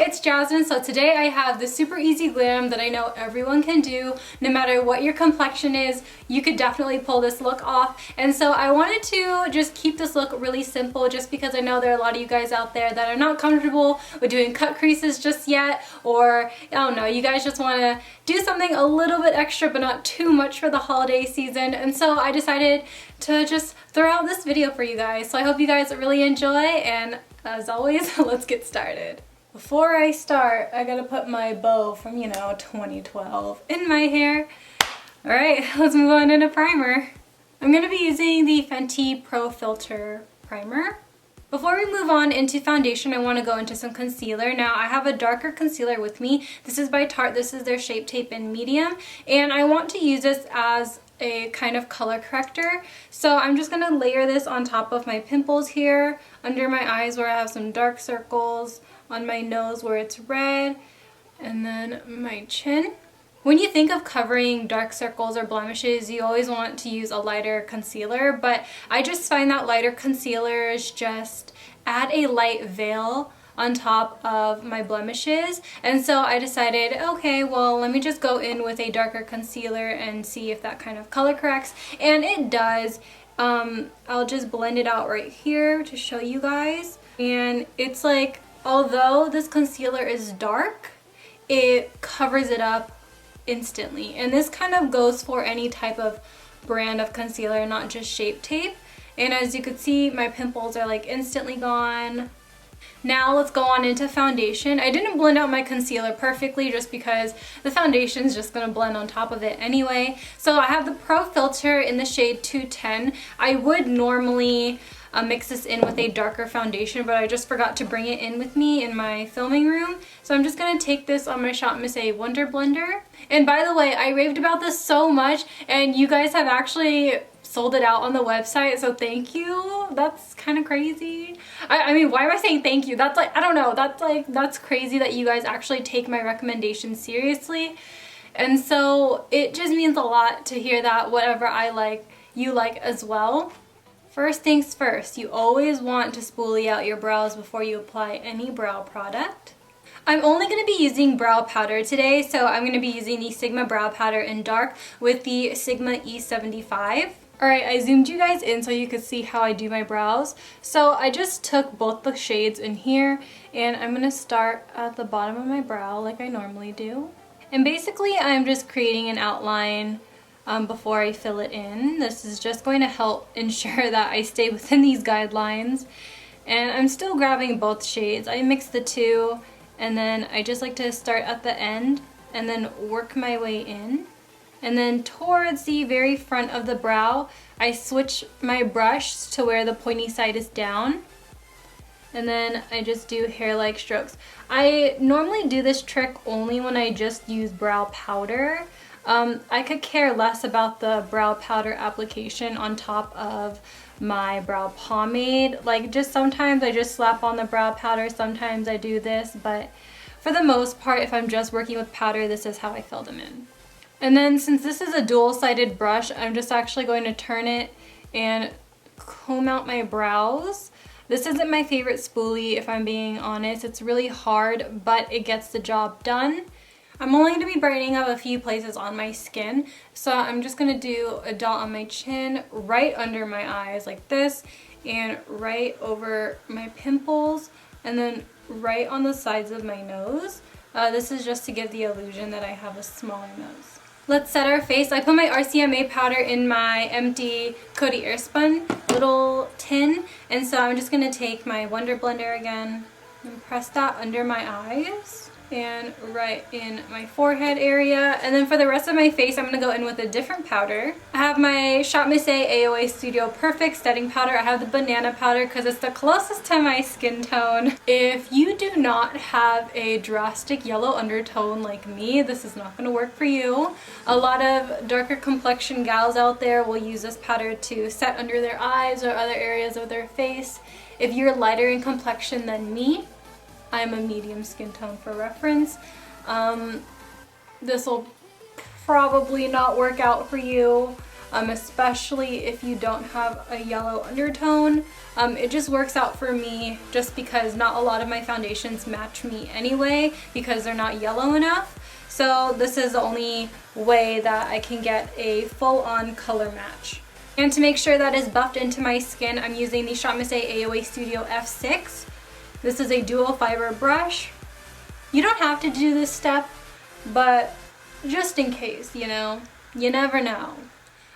it's Jasmine. So today I have the super easy glam that I know everyone can do. No matter what your complexion is, you could definitely pull this look off. And so I wanted to just keep this look really simple, just because I know there are a lot of you guys out there that are not comfortable with doing cut creases just yet, or I don't know, you guys just want to do something a little bit extra but not too much for the holiday season. And so I decided to just throw out this video for you guys. So I hope you guys really enjoy, and as always, let's get started. Before I start, I gotta put my bow from, 2012 in my hair. Alright, let's move on into primer. I'm gonna be using the Fenty Pro Filtr primer. Before we move on into foundation, I want to go into some concealer. Now, I have a darker concealer with me. This is by Tarte. This is their Shape Tape in medium, and I want to use this as a kind of color corrector. So I'm just going to layer this on top of my pimples here, under my eyes where I have some dark circles, on my nose where it's red, and then my chin. When you think of covering dark circles or blemishes, you always want to use a lighter concealer, but I just find that lighter concealers just add a light veil on top of my blemishes, and so I decided, okay, well, let me just go in with a darker concealer and see if that kind of color corrects, and it does. I'll just blend it out right here to show you guys, and it's like, although this concealer is dark, it covers it up instantly. And this kind of goes for any type of brand of concealer, not just Shape Tape. And as you could see, my pimples are like instantly gone. Now let's go on into foundation. I didn't blend out my concealer perfectly just because the foundation is just going to blend on top of it anyway. So I have the Pro Filtr in the shade 210. I would normally mix this in with a darker foundation, but I just forgot to bring it in with me in my filming room. So I'm just going to take this on my ShopMissA Wonder Blender. And by the way, I raved about this so much, and you guys have actually sold it out on the website, so thank you. That's kind of crazy. I mean, why am I saying thank you? That's like, I don't know, that's crazy that you guys actually take my recommendations seriously. And so it just means a lot to hear that whatever I like, you like as well. First things first, you always want to spoolie out your brows before you apply any brow product. I'm only going to be using brow powder today, so I'm going to be using the Sigma Brow Powder in dark with the Sigma E75. Alright, I zoomed you guys in so you could see how I do my brows. So I just took both the shades in here, and I'm going to start at the bottom of my brow like I normally do. And basically I'm just creating an outline before I fill it in. This is just going to help ensure that I stay within these guidelines. And I'm still grabbing both shades. I mix the two, and then I just like to start at the end and then work my way in. And then towards the very front of the brow, I switch my brush to where the pointy side is down. And then I just do hair-like strokes. I normally do this trick only when I just use brow powder. I could care less about the brow powder application on top of my brow pomade. Like, just sometimes I just slap on the brow powder, sometimes I do this, but for the most part, if I'm just working with powder, this is how I fill them in. And then since this is a dual-sided brush, I'm just actually going to turn it and comb out my brows. This isn't my favorite spoolie, if I'm being honest. It's really hard, but it gets the job done. I'm only going to be brightening up a few places on my skin, so I'm just going to do a dot on my chin, right under my eyes like this, and right over my pimples, and then right on the sides of my nose. This is just to give the illusion that I have a smaller nose. Let's set our face. I put my RCMA powder in my empty Coty Airspun little tin, and so I'm just going to take my Wonder Blender again and press that under my eyes and right in my forehead area. And then for the rest of my face, I'm going to go in with a different powder. I have my ShopMissA AOA Studio Perfect setting powder. I have the banana powder because it's the closest to my skin tone. If you do not have a drastic yellow undertone like me, this is not going to work for you. A lot of darker complexion gals out there will use this powder to set under their eyes or other areas of their face. If you're lighter in complexion than me, I'm a medium skin tone for reference. This will probably not work out for you. especially if you don't have a yellow undertone. It just works out for me just because not a lot of my foundations match me anyway because they're not yellow enough. So this is the only way that I can get a full-on color match. And to make sure that is buffed into my skin, I'm using the ShopMissA AOA Studio F6. This is a dual fiber brush. You don't have to do this step, but just in case, you know, you never know.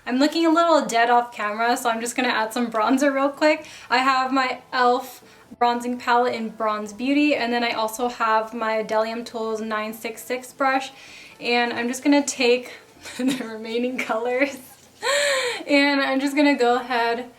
I'm looking a little dead off camera, so I'm just gonna add some bronzer real quick. I have my e.l.f. bronzing palette in Bronze Beauty, and then I also have my Delium Tools 966 brush, and I'm just gonna take the remaining colors and I'm just gonna go ahead,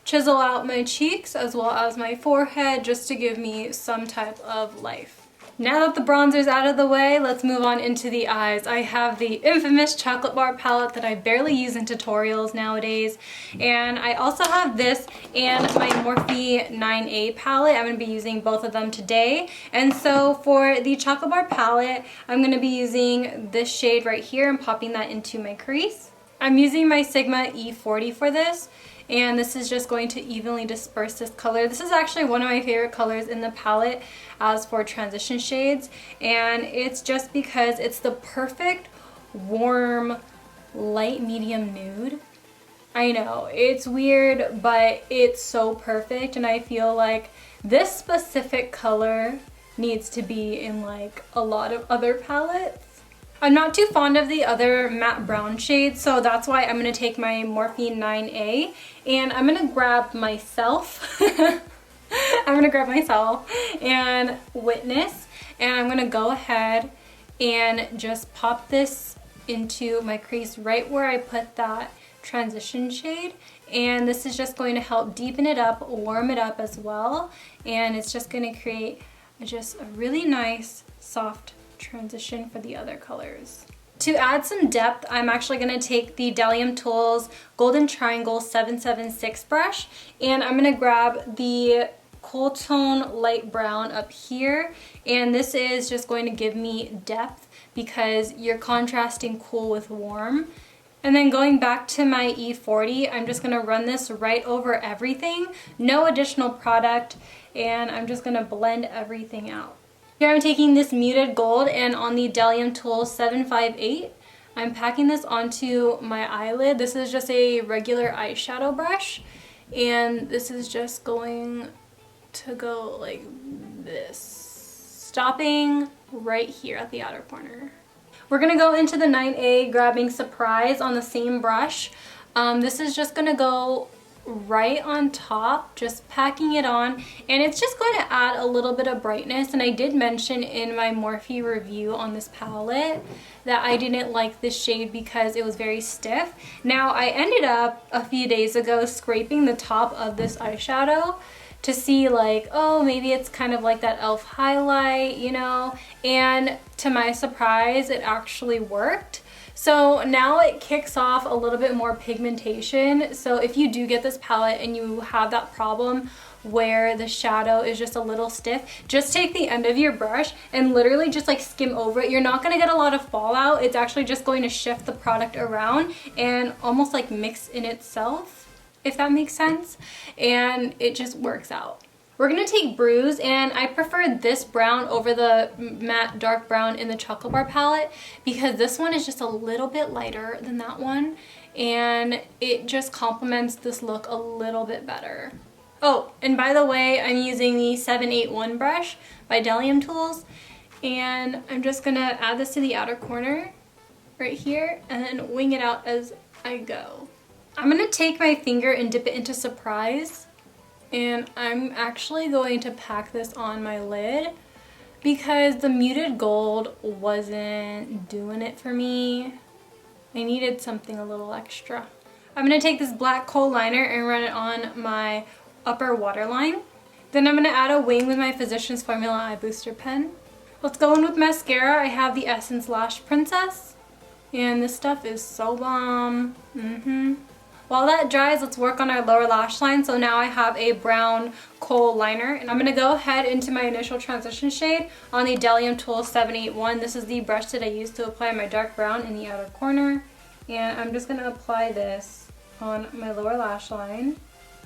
chisel out my cheeks as well as my forehead just to give me some type of life. Now that the bronzer's out of the way, let's move on into the eyes. I have the infamous chocolate bar palette that I barely use in tutorials nowadays. And I also have this and my Morphe 9A palette. I'm going to be using both of them today. And so for the chocolate bar palette, I'm going to be using this shade right here and popping that into my crease. I'm using my Sigma E40 for this. And this is just going to evenly disperse this color. This is actually one of my favorite colors in the palette as for transition shades, and it's just because it's the perfect warm light medium nude. I know, it's weird, but it's so perfect, and I feel like this specific color needs to be in like a lot of other palettes. I'm not too fond of the other matte brown shades, so that's why I'm going to take my Morphe 9A and I'm going to grab myself. I'm going to grab myself and Witness, and I'm going to go ahead and just pop this into my crease right where I put that transition shade. And this is just going to help deepen it up, warm it up as well, and it's just going to create just a really nice soft transition for the other colors. To add some depth, I'm actually going to take the Delium Tools Golden Triangle 776 brush, and I'm going to grab the Cool Tone Light Brown up here, and this is just going to give me depth because you're contrasting cool with warm. And then going back to my E40, I'm just going to run this right over everything, no additional product, and I'm just going to blend everything out. Here I'm taking this muted gold, and on the Delium Tools 758, I'm packing this onto my eyelid. This is just a regular eyeshadow brush, and this is just going to go like this, stopping right here at the outer corner. We're going to go into the 9A, grabbing Surprise on the same brush. This is just going to go right on top, just packing it on, and it's just going to add a little bit of brightness. And I did mention in my Morphe review on this palette that I didn't like this shade because it was very stiff. Now I ended up a few days ago scraping the top of this eyeshadow to see like, oh, maybe it's kind of like that e.l.f. highlight, you know, and to my surprise it actually worked. So now it kicks off a little bit more pigmentation. So if you do get this palette and you have that problem where the shadow is just a little stiff, just take the end of your brush and literally just like skim over it. You're not going to get a lot of fallout. It's actually just going to shift the product around and almost like mix in itself, if that makes sense. And it just works out. We're going to take Bruise, and I prefer this brown over the matte dark brown in the Chocolate Bar palette because this one is just a little bit lighter than that one, and it just complements this look a little bit better. Oh, and by the way, I'm using the 781 brush by Delium Tools, and I'm just going to add this to the outer corner right here and then wing it out as I go. I'm going to take my finger and dip it into Surprise. And I'm actually going to pack this on my lid because the muted gold wasn't doing it for me. I needed something a little extra. I'm going to take this black Khol liner and run it on my upper waterline. Then I'm going to add a wing with my Physicians Formula Eye Booster pen. Let's go in with mascara. I have the Essence Lash Princess. And this stuff is so bomb. While that dries, let's work on our lower lash line. So now I have a brown Khol liner, and I'm going to go ahead into my initial transition shade on the Delium Tools 781. This is the brush that I used to apply my dark brown in the outer corner, and I'm just going to apply this on my lower lash line.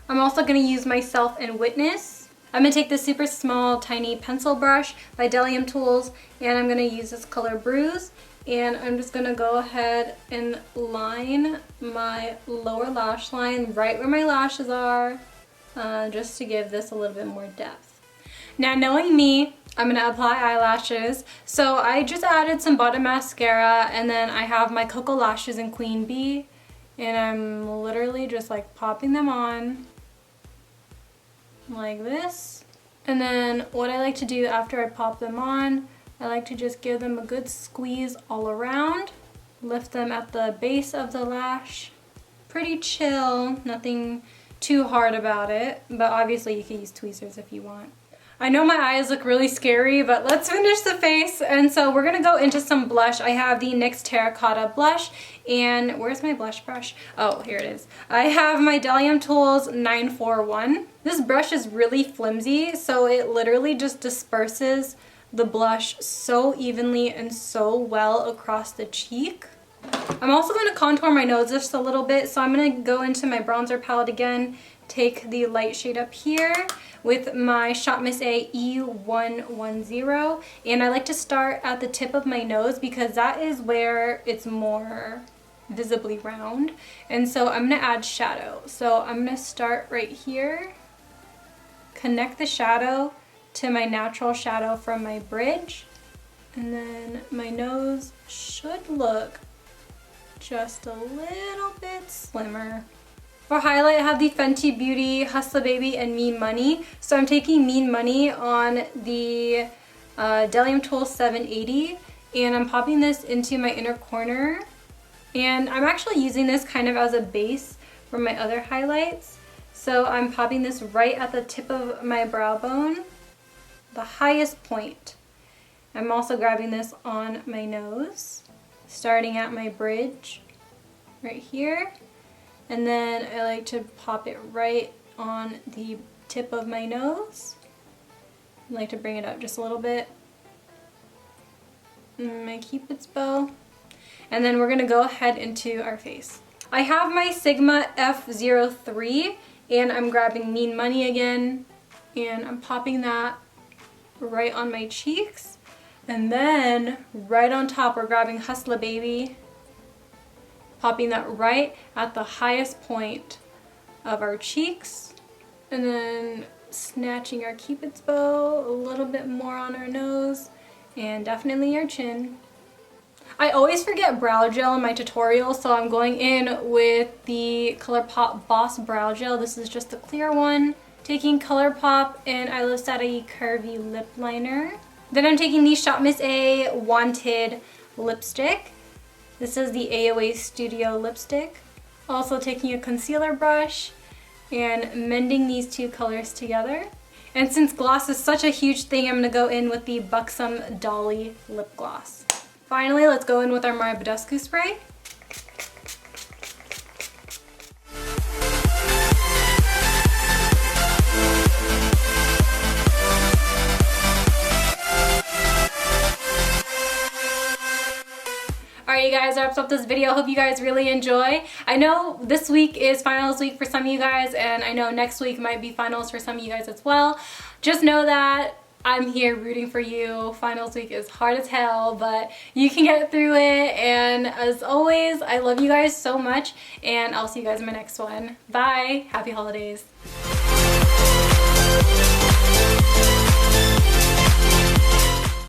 I'm also going to use myself in Witness. I'm going to take this super small, tiny pencil brush by Delium Tools, and I'm going to use this color Bruise. And I'm just going to go ahead and line my lower lash line right where my lashes are, just to give this a little bit more depth. Now, knowing me, I'm going to apply eyelashes. So I just added some bottom mascara, and then I have my Koko lashes in Queen Bee, and I'm literally just like popping them on like this. And then what I like to do after I pop them on, I like to just give them a good squeeze all around. Lift them at the base of the lash. Pretty chill, nothing too hard about it, but obviously you can use tweezers if you want. I know my eyes look really scary, but let's finish the face. And so we're gonna go into some blush. I have the NYX Terracotta blush, and where's my blush brush? Oh, here it is. I have my Delium Tools 941. This brush is really flimsy, so it literally just disperses the blush so evenly and so well across the cheek. I'm also going to contour my nose just a little bit, so I'm going to go into my bronzer palette again, take the light shade up here with my ShopMissA E110, and I like to start at the tip of my nose because that is where it's more visibly round. And so I'm going to add shadow. So I'm going to start right here, connect the shadow to my natural shadow from my bridge, and then my nose should look just a little bit slimmer. For highlight, I have the Fenty Beauty Hustla Baby and Mean Money. So I'm taking Mean Money on the Delium Tool 780, and I'm popping this into my inner corner. And I'm actually using this kind of as a base for my other highlights. So I'm popping this right at the tip of my brow bone, the highest point. I'm also grabbing this on my nose, starting at my bridge right here, and then I like to pop it right on the tip of my nose. I like to bring it up just a little bit, my Cupid's bow, and then we're gonna go ahead into our face. I have my Sigma F03, and I'm grabbing Mean Money again, and I'm popping that right on my cheeks. And then right on top, we're grabbing Hustla Baby, popping that right at the highest point of our cheeks, and then snatching our Cupid's bow a little bit more on our nose, and definitely our chin. I always forget brow gel in my tutorial, so I'm going in with the Colourpop Boss Brow Gel. This is just the clear one. Taking Colourpop and ILUVSARAHI Curvi Lip Liner. Then I'm taking the ShopMissA Wanted Lipstick. This is the AOA Studio Lipstick. Also taking a concealer brush and mending these two colors together. And since gloss is such a huge thing, I'm going to go in with the Buxom Dolly Lip Gloss. Finally, let's go in with our My Badescu spray. Alright, you guys, that wraps up this video. Hope you guys really enjoy. I know this week is finals week for some of you guys, and I know next week might be finals for some of you guys as well. Just know that I'm here rooting for you. Finals week is hard as hell, but you can get through it. And as always, I love you guys so much, and I'll see you guys in my next one. Bye! Happy holidays!